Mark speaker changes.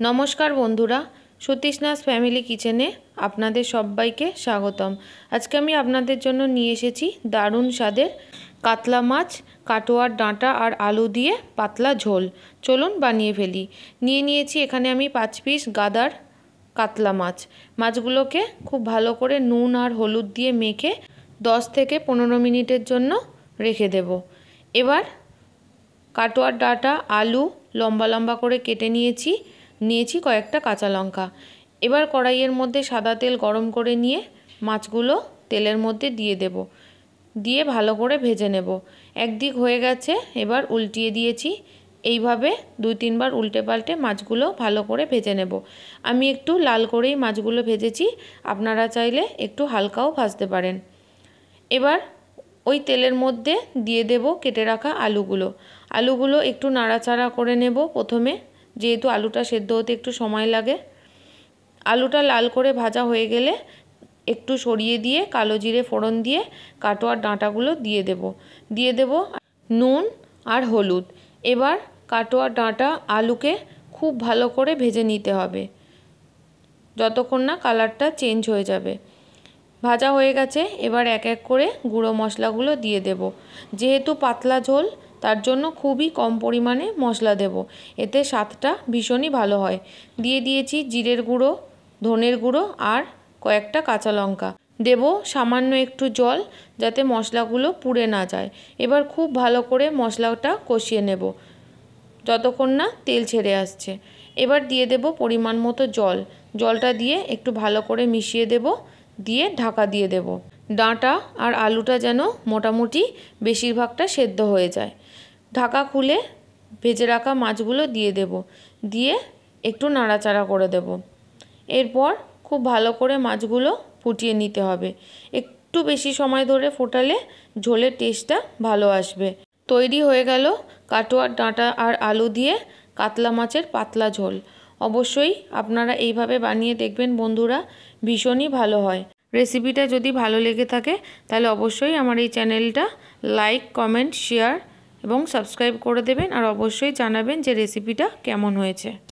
Speaker 1: नमस्कार बंधुरा सतीशनाथ फैमिली किचेने आपनादेर सब्बाइके स्वागतम। आज के आमी आपनादेर जोन्नो निये एसेछि दारुण स्वादेर कातला माछ काटोयार डाँटा और आलू दिए पातला झोल। चलुन बानिये फेली। निये नियेछि एखाने आमी 5 पिस गादार कातला माछ। माछगुलोके खूब भालो करे नुन और हलुद दिए मेखे 10 থেকে 15 मिनिटेर जोन्नो रेखे देब। एबार काटोयार डाँटा आलू लम्बा लम्बा करे केटे नियेछि नियेछि कयेकटा काँचा लंका। एबार कड़ाइयेर मध्य सादा तेल गरम करे निये माछगुलो तेलेर मध्य दिए देब। दिए भालो करे भेजे नेब। एकदिक हये गेछे एबार उल्टिये दियेछि। এইভাবে 2-3 বার উল্টে পাল্টে মাছগুলো ভালো করে ভেজে নেব। আমি একটু লাল করেই মাছগুলো ভেজেছি, আপনারা চাইলে একটু হালকাও ভাজতে পারেন। এবার ওই তেলের মধ্যে দিয়ে দেব কেটে রাখা আলুগুলো। আলুগুলো একটু নাড়াচাড়া করে নেব প্রথমে, যেহেতু আলুটা সেদ্ধ হতে একটু সময় লাগে। আলুটা লাল করে ভাজা হয়ে গেলে একটু সরিয়ে দিয়ে কালো জিরে ফোড়ন দিয়ে কাটোয়ার ডাঁটাগুলো দিয়ে দেব নুন আর হলুদ। এবার কাটোয়ার ডাঁটা আলুকে খুব ভালো করে ভেজে নিতে হবে যতক্ষণ না কালারটা চেঞ্জ হয়ে যাবে। ভাজা হয়ে গেছে, এবার এক এক করে গুঁড়ো মশলাগুলো দিয়ে দেব। যেহেতু পাতলা ঝোল তার জন্য খুবই কম পরিমাণে মশলা দেব, এতে স্বাদটা ভীষণই ভালো হয়। দিয়ে দিয়েছি জিরের গুঁড়ো, ধনের গুঁড়ো আর কয়েকটা কাঁচা লঙ্কা। দেব সামান্য একটু জল যাতে মশলাগুলো পুড়ে না যায়। এবার খুব ভালো করে মশলাটা কষিয়ে নেব যতক্ষণ না তেল ছেড়ে আসছে। এবার দিয়ে দেব পরিমাণ মতো জল। জলটা দিয়ে একটু ভালো করে মিশিয়ে দেব, দিয়ে ঢাকা দিয়ে দেব। ডাঁটা আর আলুটা যেন মোটামুটি বেশিরভাগটা সেদ্ধ হয়ে যায়। ঢাকা খুলে ভেজে রাখা মাছগুলো দিয়ে দেব, দিয়ে একটু নাড়াচাড়া করে দেব। এরপর খুব ভালো করে মাছগুলো ফুটিয়ে নিতে হবে। একটু বেশি সময় ধরে ফোটালে ঝোলের টেস্টটা ভালো আসবে। তৈরি হয়ে গেল কাটোয়ার ডাঁটা আর আলু দিয়ে কাতলা মাছের পাতলা ঝোল। অবশ্যই আপনারা এইভাবে বানিয়ে দেখবেন বন্ধুরা, ভীষণই ভালো হয়। রেসিপিটা যদি ভালো লেগে থাকে তাহলে অবশ্যই আমার এই চ্যানেলটা লাইক, কমেন্ট, শেয়ার এবং সাবস্ক্রাইব করে দেবেন। আর অবশ্যই জানাবেন যে রেসিপিটা কেমন হয়েছে।